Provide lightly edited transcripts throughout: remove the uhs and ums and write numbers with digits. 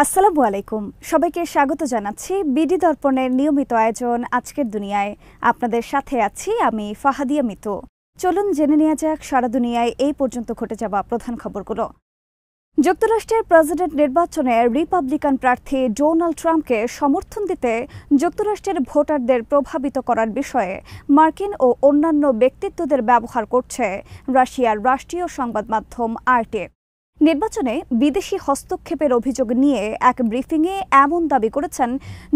আসসালামু আলাইকুম, সবাইকে স্বাগত জানাচ্ছি বিডি দর্পণের নিয়মিত আয়োজন আজকের দুনিয়ায়। আপনাদের সাথে আছি আমি ফাহাদিয়া মিতু। চলুন জেনে নেওয়া যাক সারা দুনিয়ায় এই পর্যন্ত ঘটে যাওয়া প্রধান খবরগুলো। যুক্তরাষ্ট্রের প্রেসিডেন্ট নির্বাচনে রিপাবলিকান প্রার্থী ডোনাল্ড ট্রাম্পকে সমর্থন দিতে যুক্তরাষ্ট্রের ভোটারদের প্রভাবিত করার বিষয়ে মার্কিন ও অন্যান্য ব্যক্তিত্বদের ব্যবহার করছে রাশিয়ার রাষ্ট্রীয় সংবাদ মাধ্যম আরটি। নির্বাচনে বিদেশি হস্তক্ষেপের অভিযোগ নিয়ে এক ব্রিফিংয়ে এমন দাবি করেছেন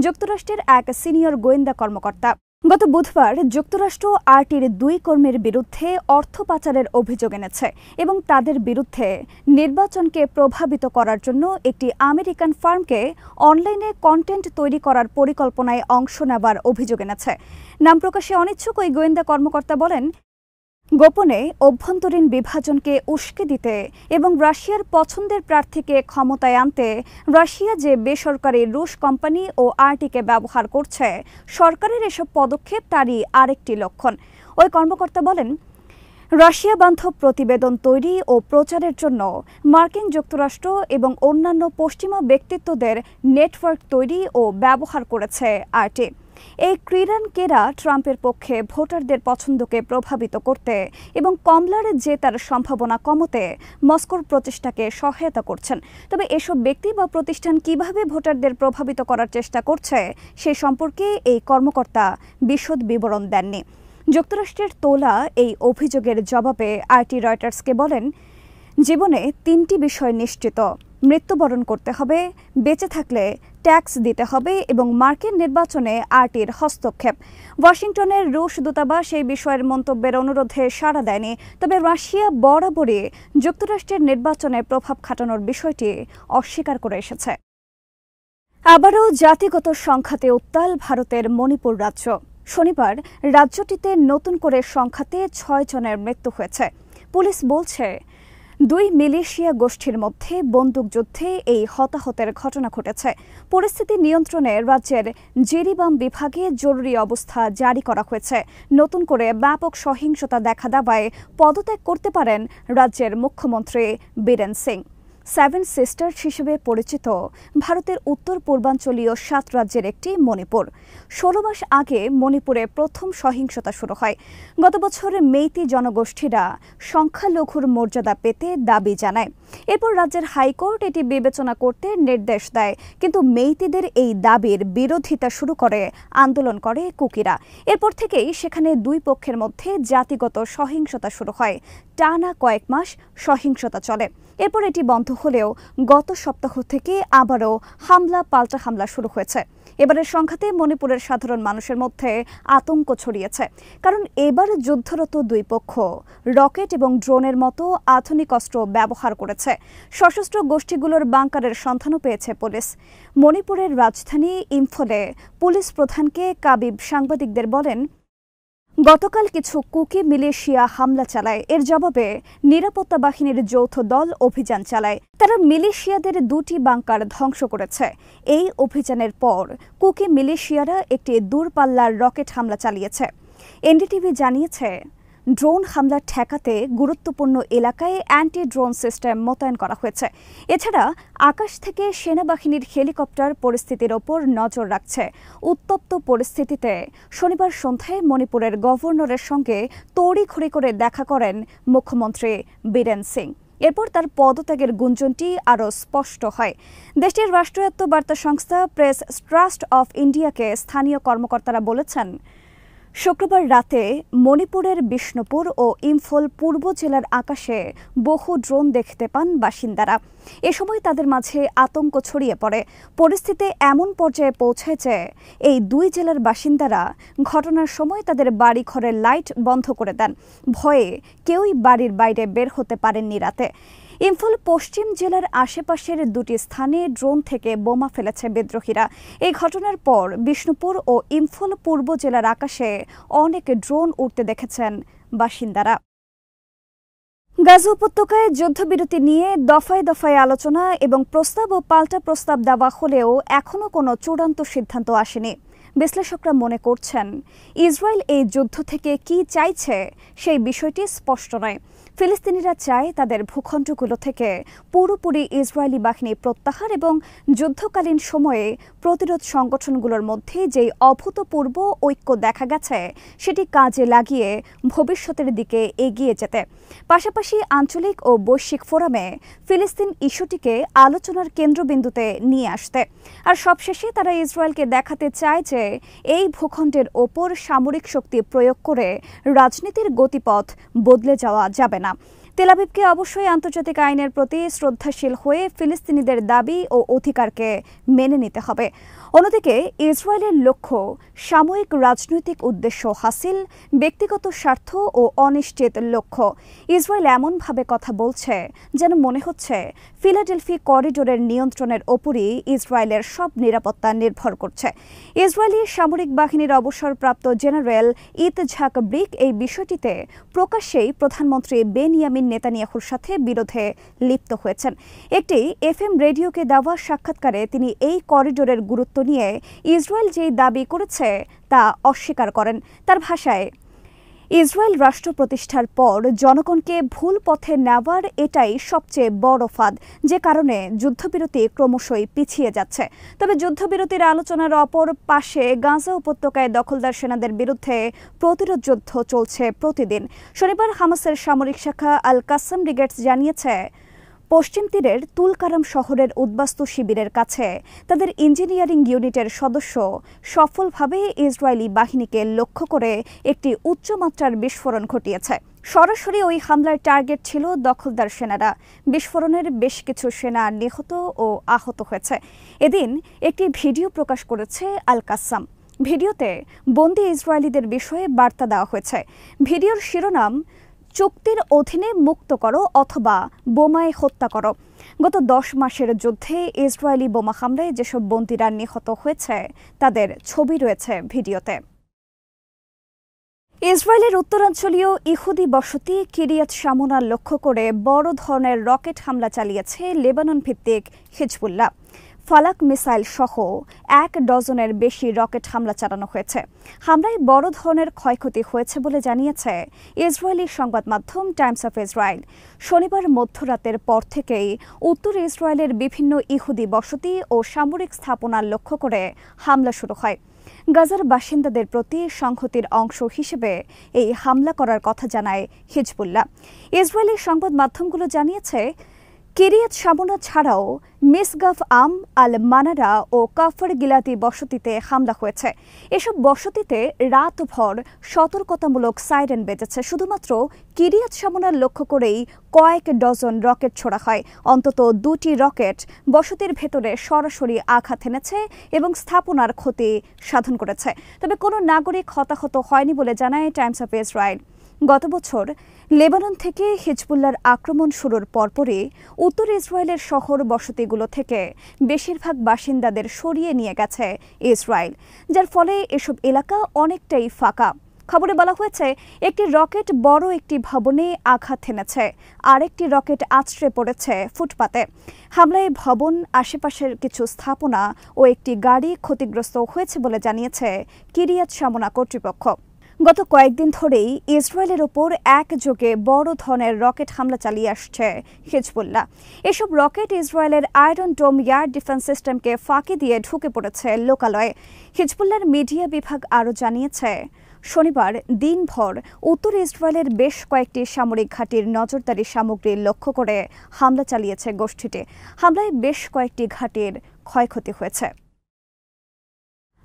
যুক্তরাষ্ট্রের এক সিনিয়র গোয়েন্দা কর্মকর্তা। গত বুধবার যুক্তরাষ্ট্র আরটির 2 কর্মীর বিরুদ্ধে অর্থ পাচারের অভিযোগ এনেছে এবং তাদের বিরুদ্ধে নির্বাচনকে প্রভাবিত করার জন্য একটি আমেরিকান ফার্মকে অনলাইনে কন্টেন্ট তৈরি করার পরিকল্পনায় অংশ নেবার অভিযোগ এনেছে। নাম প্রকাশে অনিচ্ছুক ওই গোয়েন্দা কর্মকর্তা বলেন, গোপনে অভ্যন্তরীণ বিভাজনকে উস্কে দিতে এবং রাশিয়ার পছন্দের প্রার্থীকে ক্ষমতায় আনতে রাশিয়া যে বেসরকারি রুশ কোম্পানি ও আরটিকে ব্যবহার করছে, সরকারের এসব পদক্ষেপ তারই আরেকটি লক্ষণ। ওই কর্মকর্তা বলেন, রাশিয়া বান্ধব প্রতিবেদন তৈরি ও প্রচারের জন্য মার্কিন যুক্তরাষ্ট্র এবং অন্যান্য পশ্চিমা ব্যক্তিত্বদের নেটওয়ার্ক তৈরি ও ব্যবহার করেছে আরটি। এই ক্রীড়ানকেরা ট্রাম্পের পক্ষে ভোটারদের পছন্দকে প্রভাবিত করতে এবং কমলার জেতার সম্ভাবনা কমাতে মস্কোর প্রচেষ্টাকে সহায়তা করছেন। তবে এসব ব্যক্তি বা প্রতিষ্ঠান কিভাবে ভোটারদের প্রভাবিত করার চেষ্টা করছে সে সম্পর্কে এই কর্মকর্তা বিশদ বিবরণ দেননি। যুক্তরাষ্ট্রের তোলা এই অভিযোগের জবাবে আরটি রয়টার্সকে বলেন, জীবনে 3টি বিষয় নিশ্চিত: মৃত্যুবরণ করতে হবে, বেঁচে থাকলে ট্যাক্স দিতে হবে এবং মার্কিন নির্বাচনে আরটির হস্তক্ষেপ। ওয়াশিংটনের রুশ দূতাবাস এই বিষয়ের মন্তব্যের অনুরোধে সাড়া দেয়নি, তবে রাশিয়া বরাবরই যুক্তরাষ্ট্রের নির্বাচনে প্রভাব খাটানোর বিষয়টি অস্বীকার করে এসেছে। আবারও জাতিগত সংঘাতে উত্তাল ভারতের মণিপুর রাজ্য। শনিবার রাজ্যটিতে নতুন করে সংঘাতে 6 জনের মৃত্যু হয়েছে। পুলিশ বলছে, 2 মিলিশিয়া গোষ্ঠীর মধ্যে বন্দুকযুদ্ধে এই হতাহতের ঘটনা ঘটেছে। পরিস্থিতি নিয়ন্ত্রণে রাজ্যের জিরিবাম বিভাগে জরুরি অবস্থা জারি করা হয়েছে। নতুন করে ব্যাপক সহিংসতা দেখা দেওয়ায় পদত্যাগ করতে পারেন রাজ্যের মুখ্যমন্ত্রী বীরেন সিং। 7 সিস্টার্স হিসেবে পরিচিত ভারতের উত্তর পূর্বাঞ্চলীয় 7 রাজ্যের একটি মণিপুর। 16 মাস আগে মণিপুরে প্রথম সহিংসতা শুরু হয়। গত বছর মেইতি জনগোষ্ঠীরা সংখ্যালঘুর মর্যাদা পেতে দাবি জানায়। এরপর রাজ্যের হাইকোর্ট এটি বিবেচনা করতে নির্দেশ দেয়, কিন্তু মেইতিদের এই দাবির বিরোধিতা শুরু করে আন্দোলন করে কুকিরা। এরপর থেকেই সেখানে 2 পক্ষের মধ্যে জাতিগত সহিংসতা শুরু হয়। টানা কয়েক মাস সহিংসতা চলে। এরপর এটি বন্ধ হলেও গত সপ্তাহ থেকে আবারও পাল্টা হামলা শুরু হয়েছে। এবারের সংঘাতে মণিপুরের সাধারণ মানুষের মধ্যে আতঙ্ক ছড়িয়েছে, কারণ এবার যুদ্ধরত 2 পক্ষ রকেট এবং ড্রোনের মতো আধুনিক অস্ত্র ব্যবহার করেছে। সশস্ত্র গোষ্ঠীগুলোর বাংকারের সন্ধানও পেয়েছে পুলিশ। মণিপুরের রাজধানী ইম্ফলে পুলিশ প্রধানকে কাবিব সাংবাদিকদের বলেন, গতকাল কিছু কুকি মিলিশিয়া হামলা চালায়। এর জবাবে নিরাপত্তা বাহিনীর যৌথ দল অভিযান চালায়। তারা মিলিশিয়াদের 2টি বাংকার ধ্বংস করেছে। এই অভিযানের পর কুকি মিলিশিয়ারা একটি দূরপাল্লার রকেট হামলা চালিয়েছে। এনডিটিভি জানিয়েছে, ড্রোন হামলা ঠেকাতে গুরুত্বপূর্ণ এলাকায় অ্যান্টি ড্রোন সিস্টেম মোতায়েন করা হয়েছে। এছাড়া আকাশ থেকে সেনাবাহিনীর হেলিকপ্টার পরিস্থিতির ওপর নজর রাখছে। উত্তপ্ত পরিস্থিতিতে শনিবার সন্ধ্যায় মণিপুরের গভর্নরের সঙ্গে তড়িঘড়ি করে দেখা করেন মুখ্যমন্ত্রী বীরেন সিং। এরপর তার পদত্যাগের গুঞ্জনটি আরও স্পষ্ট হয়। দেশটির রাষ্ট্রায়ত্ত বার্তা সংস্থা প্রেস ট্রাস্ট অফ ইন্ডিয়াকে স্থানীয় কর্মকর্তারা বলেছেন, শুক্রবার রাতে মণিপুরের বিষ্ণুপুর ও ইম্ফল পূর্ব জেলার আকাশে বহু ড্রোন দেখতে পান বাসিন্দারা। এ সময় তাদের মাঝে আতঙ্ক ছড়িয়ে পড়ে। পরিস্থিতি এমন পর্যায়ে পৌঁছায় যে এই 2 জেলার বাসিন্দারা ঘটনার সময় তাদের বাড়ি ঘরের লাইট বন্ধ করে দেন। ভয়ে কেউই বাড়ির বাইরে বের হতে পারেননি রাতে। ইম্ফল পশ্চিম জেলার আশেপাশের 2টি স্থানে ড্রোন থেকে বোমা ফেলেছে বিদ্রোহীরা। এই ঘটনার পর বিষ্ণুপুর ও ইম্ফল পূর্ব জেলার আকাশে অনেক ড্রোন উড়তে দেখেছেন বাসিন্দারা। গাজা উপত্যকায় যুদ্ধবিরতি নিয়ে দফায় দফায় আলোচনা এবং প্রস্তাব ও পাল্টা প্রস্তাব দেওয়া হলেও এখনও কোনো চূড়ান্ত সিদ্ধান্ত আসেনি। বিশ্লেষকরা মনে করছেন, ইসরায়েল এই যুদ্ধ থেকে কি চাইছে সেই বিষয়টি স্পষ্ট নয়। ফিলিস্তিনিরা চায় তাদের ভূখণ্ডগুলো থেকে পুরোপুরি ইসরায়েলি বাহিনী প্রত্যাহার এবং যুদ্ধকালীন সময়ে প্রতিরোধ সংগঠনগুলোর মধ্যে যেই অভূতপূর্ব ঐক্য দেখা গেছে সেটি কাজে লাগিয়ে ভবিষ্যতের দিকে এগিয়ে যেতে, পাশাপাশি আঞ্চলিক ও বৈশ্বিক ফোরামে ফিলিস্তিন ইস্যুটিকে আলোচনার কেন্দ্রবিন্দুতে নিয়ে আসতে। আর সবশেষে তারা ইসরায়েলকে দেখাতে চায় যে এই ভূখণ্ডের ওপর সামরিক শক্তি প্রয়োগ করে রাজনীতির গতিপথ বদলে যাওয়া যাবে না। তেল আবিবকে অবশ্যই আন্তর্জাতিক আইনের প্রতি শ্রদ্ধাশীল হয়ে ফিলিস্তিনিদের দাবি ও অধিকারকে মেনে নিতে হবে। অন্যদিকে ইসরায়েলের লক্ষ্য সাময়িক রাজনৈতিক উদ্দেশ্য হাসিল, ব্যক্তিগত স্বার্থ ও অনিশ্চিত লক্ষ্য। ইসরায়েল এমনভাবে কথা বলছে যেন মনে হচ্ছে ফিলাডেলফি করিডোরের নিয়ন্ত্রণের ওপরই ইসরায়েলের সব নিরাপত্তা নির্ভর করছে। ইসরায়েলি সামরিক বাহিনীর অবসরপ্রাপ্ত জেনারেল ইতঝাক ব্রিক এই বিষয়টিতে প্রকাশ্যেই প্রধানমন্ত্রী বেনিয়ামিন নেতানিয়াহুর সাথে বিরোধে লিপ্ত হয়েছেন। একটি এফএম রেডিওকে দেওয়া সাক্ষাৎকারে তিনি এই করিডোরের গুরুত্ব নিয়ে ইসরায়েল যেই দাবি করেছে তা অস্বীকার করেন। তার ভাষায়, ইসরায়েল রাষ্ট্র প্রতিষ্ঠার পর জনগণকে ভুল পথে নেওয়ার এটাই সবচেয়ে বড় ফাঁদ, যে কারণে যুদ্ধবিরতি ক্রমশই পিছিয়ে যাচ্ছে। তবে যুদ্ধবিরতির আলোচনার অপর পাশে গাজা উপত্যকায় দখলদার সেনাদের বিরুদ্ধে প্রতিরোধ যুদ্ধ চলছে প্রতিদিন। শনিবার হামাসের সামরিক শাখা আল কাসাম ব্রিগেডস জানিয়েছে, পশ্চিম তীরের তুলকারাম শহরের উদ্বাস্তু শিবিরের কাছে তাদের ইঞ্জিনিয়ারিং ইউনিটের সদস্য সফলভাবে ইসরায়েলি বাহিনীকে লক্ষ্য করে একটি উচ্চমাত্রার বিস্ফোরণ ঘটিয়েছে। সরাসরি ওই হামলার টার্গেট ছিল দখলদার সেনারা। বিস্ফোরণের বেশ কিছু সেনা নিহত ও আহত হয়েছে। এদিন একটি ভিডিও প্রকাশ করেছে আল কাসাম। ভিডিওতে বন্দী ইসরায়েলিদের বিষয়ে বার্তা দেওয়া হয়েছে। ভিডিওর শিরোনাম, চুক্তির অধীনে মুক্ত করো অথবা বোমায় হত্যা করো। গত 10 মাসের যুদ্ধে ইসরায়েলি বোমা হামলায় যেসব বন্দীরা নিহত হয়েছে তাদের ছবি রয়েছে ভিডিওতে। ইসরায়েলের উত্তরাঞ্চলীয় ইহুদি বসতি কিরিয়াত শামোনা লক্ষ্য করে বড় ধরনের রকেট হামলা চালিয়েছে লেবানন ভিত্তিক হিজবুল্লাহ। ফালাক মিসাইল সহ 1 ডজনের বেশি রকেট হামলা চালানো হয়েছে। হামলায় বড় ধরনের ক্ষয়ক্ষতি হয়েছে বলে জানিয়েছে ইসরায়েলি সংবাদ মাধ্যম টাইমস অফ ইসরায়েল। শনিবার মধ্যরাতের পর থেকেই উত্তর ইসরায়েলের বিভিন্ন ইহুদি বসতি ও সামরিক স্থাপনা লক্ষ্য করে হামলা শুরু হয়। গাজার বাসিন্দাদের প্রতি সংহতির অংশ হিসেবে এই হামলা করার কথা জানায় হিজবুল্লাহ। ইসরায়েলি সংবাদ মাধ্যমগুলো জানিয়েছে, কিরিয়াত শামোনা ছাড়াও মিসগাফ আম, আল মানারা ও কাফর গিলাতি বসতিতে হামলা হয়েছে। এসব বসতিতে রাতভর সতর্কতামূলক সাইরেন বেজেছে। শুধুমাত্র কিরিয়াত শামোনার লক্ষ্য করেই কয়েক ডজন রকেট ছোড়া হয়। অন্তত 2টি রকেট বসতির ভেতরে সরাসরি আঘাত এনেছে এবং স্থাপনার ক্ষতি সাধন করেছে। তবে কোনো নাগরিক হতাহত হয়নি বলে জানায় টাইমস অফ ইসরায়েল। গত বছর লেবানন থেকে হিজবুল্লাহর আক্রমণ শুরুর পরপরই উত্তর ইসরায়েলের শহর বসতিগুলো থেকে বেশিরভাগ বাসিন্দাদের সরিয়ে নিয়ে গেছে ইসরায়েল, যার ফলে এসব এলাকা অনেকটাই ফাঁকা। খবরে বলা হয়েছে, একটি রকেট বড় একটি ভবনে আঘাত হেনেছে, আরেকটি রকেট আছড়ে পড়েছে ফুটপাতে। হামলায় ভবন, আশেপাশের কিছু স্থাপনা ও একটি গাড়ি ক্ষতিগ্রস্ত হয়েছে বলে জানিয়েছে কিরিয়াত শামোনা কর্তৃপক্ষ। গত কয়েকদিন ধরেই ইসরায়েলের ওপর একযোগে বড় ধরনের রকেট হামলা চালিয়ে আসছে হিজবুল্লাহ। এসব রকেট ইসরায়েলের আয়রন ডোম এয়ার ডিফেন্স সিস্টেমকে ফাঁকি দিয়ে ঢুকে পড়েছে লোকালয়ে। হিজবুল্লাহর মিডিয়া বিভাগ আরও জানিয়েছে, শনিবার দিনভর উত্তর ইসরায়েলের বেশ কয়েকটি সামরিক ঘাঁটির নজরদারি সামগ্রী লক্ষ্য করে হামলা চালিয়েছে গোষ্ঠীটি। হামলায় বেশ কয়েকটি ঘাঁটির ক্ষয়ক্ষতি হয়েছে।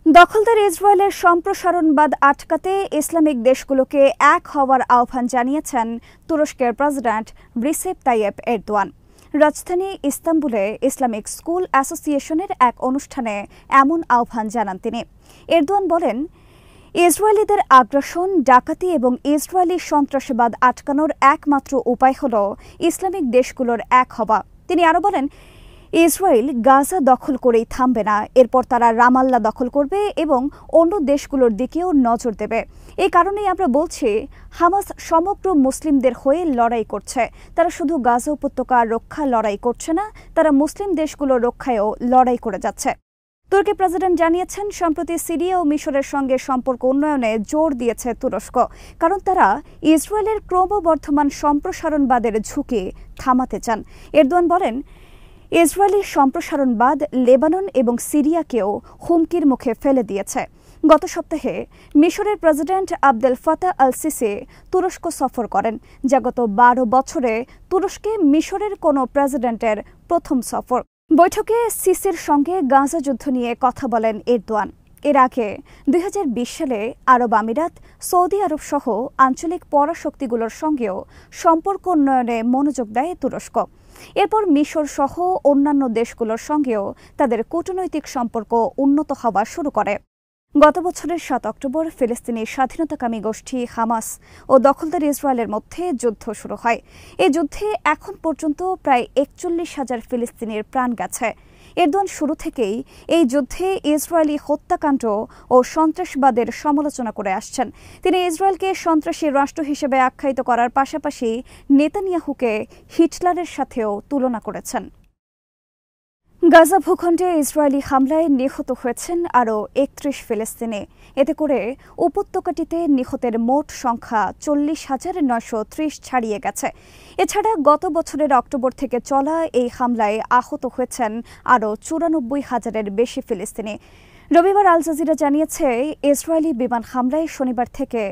দখলদার ইসরায়েলের সম্প্রসারণবাদ আটকাতে ইসলামিক দেশগুলোকে এক হওয়ার আহ্বান জানিয়েছেন তুরস্কের প্রেসিডেন্ট রিসেপ তাইয়েপ এরদোয়ান। রাজধানী ইস্তাম্বুলে ইসলামিক স্কুল অ্যাসোসিয়েশনের এক অনুষ্ঠানে এমন আহ্বান জানান তিনি। এরদোয়ান বলেন, ইসরায়েলিদের আগ্রাসন, ডাকাতি এবং ইসরায়েলি সন্ত্রাসবাদ আটকানোর একমাত্র উপায় হল ইসলামিক দেশগুলোর এক হওয়া। তিনি আরও বলেন, ইসরায়েল গাজা দখল করেই থামবে না, এরপর তারা রামাল্লা দখল করবে এবং অন্য দেশগুলোর দিকেও নজর দেবে। এই কারণেই আমরা বলছি, হামাস সমগ্র মুসলিমদের হয়ে লড়াই করছে। তারা শুধু গাজা উপত্যকা রক্ষা লড়াই করছে না, তারা মুসলিম দেশগুলোর রক্ষায়ও লড়াই করে যাচ্ছে। তুর্কি প্রেসিডেন্ট জানিয়েছেন সম্প্রতি সিরিয়া ও মিশরের সঙ্গে সম্পর্ক উন্নয়নে জোর দিয়েছে তুরস্ক, কারণ তারা ইসরায়েলের ক্রমবর্ধমান সম্প্রসারণবাদের ঝুঁকি থামাতে চান। এরদোয়ান বলেন, ইসরায়েলি সম্প্রসারণবাদ লেবানন এবং সিরিয়াকেও হুমকির মুখে ফেলে দিয়েছে। গত সপ্তাহে মিশরের president Abdel Fattah al Sisi তুরস্ক সফর করেন, যা গত ১২ বছরে তুরস্কে মিশরের কোনো প্রেসিডেন্টের প্রথম সফর। বৈঠকে সিসির সঙ্গে গাজা যুদ্ধ নিয়ে কথা বলেন এরদোয়ান। এর আগে ২০২০ সালে আরব আমিরাত, সৌদি আরব সহ আঞ্চলিক পরাশক্তিগুলোর সঙ্গেও সম্পর্ক উন্নয়নে মনোযোগ দেয় তুরস্ক। এরপর মিশর সহ অন্যান্য দেশগুলোর সঙ্গেও তাদের কূটনৈতিক সম্পর্ক উন্নত হওয়া শুরু করে। গত বছরের ৭ অক্টোবর ফিলিস্তিনি স্বাধীনতাকামী গোষ্ঠী হামাস ও দখলদার ইসরায়েলের মধ্যে যুদ্ধ শুরু হয়। এই যুদ্ধে এখন পর্যন্ত প্রায় ৪১,০০০ ফিলিস্তিনির প্রাণ গেছে। এরদোয়ান শুরু থেকেই এই যুদ্ধে ইসরায়েলি হত্যাকাণ্ড ও সন্ত্রাসবাদের সমালোচনা করে আসছেন। তিনি ইসরায়েলকে সন্ত্রাসী রাষ্ট্র হিসেবে আখ্যায়িত করার পাশাপাশি নেতানিয়াহুকে হিটলারের সাথেও তুলনা করেছেন। গাজা ভূখণ্ডে ইসরায়েলি হামলায় নিহত হয়েছেন আরও ৩১ ফিলিস্তিনি। এতে করে উপত্যকাটিতে নিহতের মোট সংখ্যা ৪০,৯৩০ ছাড়িয়ে গেছে। এছাড়া গত বছরের অক্টোবর থেকে চলা এই হামলায় আহত হয়েছেন আরও ৯৪,০০০-এর বেশি ফিলিস্তিনি। রবিবার আল জাজিরা জানিয়েছে, ইসরায়েলি বিমান হামলায় শনিবার থেকে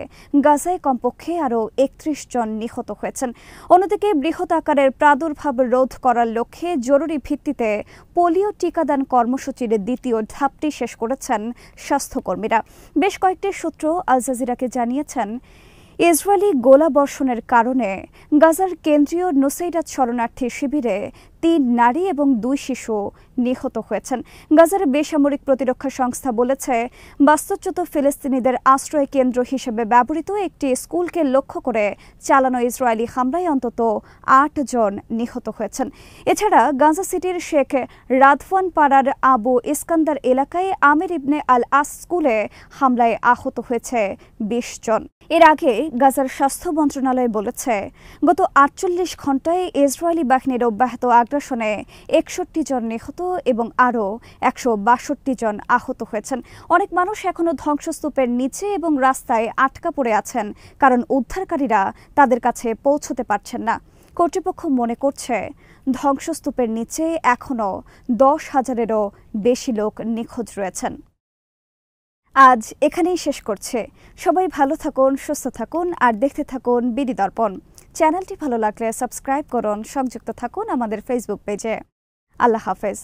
গাজায় কমপক্ষে আরও ৩১ জন নিহত হয়েছেন। অন্যদিকে বৃহৎ আকারের প্রাদুর্ভাব রোধ করার লক্ষ্যে জরুরি ভিত্তিতে পোলিও টিকাদান কর্মসূচির দ্বিতীয় ধাপটি শেষ করেছেন স্বাস্থ্যকর্মীরা। বেশ কয়েকটি সূত্র আল জাজিরাকে জানিয়েছেন, ইসরায়েলি গোলাবর্ষণের কারণে গাজার কেন্দ্রীয় নুসাইরাত শরণার্থী শিবিরে ৩ নারী এবং ২ শিশু নিহত হয়েছেন। গাজার বেসামরিক প্রতিরক্ষা সংস্থা বলেছে, বাস্তুচ্যুত ফিলিস্তিনিদের আশ্রয় কেন্দ্র হিসেবে ব্যবহৃত একটি স্কুলকে লক্ষ্য করে চালানো ইসরায়েলি হামলায় অন্তত ৮ জন নিহত হয়েছেন। এছাড়া গাজা সিটির শেখ রাদওয়ান পাড়ার আবু ইস্কান্দার এলাকায় আমির ইবনে আল আস স্কুলে হামলায় আহত হয়েছে ২০ জন। এর আগে গাজার স্বাস্থ্য মন্ত্রণালয় বলেছে, গত ৪৮ ঘণ্টায় ইসরায়েলি বাহিনীর অব্যাহত আগ্রাসনে ৬১ জন নিহত এবং আরও ১৬২ জন আহত হয়েছেন। অনেক মানুষ এখনও ধ্বংসস্তূপের নিচে এবং রাস্তায় আটকা পড়ে আছেন, কারণ উদ্ধারকারীরা তাদের কাছে পৌঁছতে পারছেন না। কর্তৃপক্ষ মনে করছে, ধ্বংসস্তূপের নিচে এখনও ১০,০০০-এরও বেশি লোক নিখোঁজ রয়েছেন। আজ এখানেই শেষ করছে। সবাই ভালো থাকুন, সুস্থ থাকুন আর দেখতে থাকুন বিডি দর্পণ। চ্যানেলটি ভালো লাগলে সাবস্ক্রাইব করুন, সংযুক্ত থাকুন আমাদের ফেসবুক পেজে। আল্লাহ হাফেজ।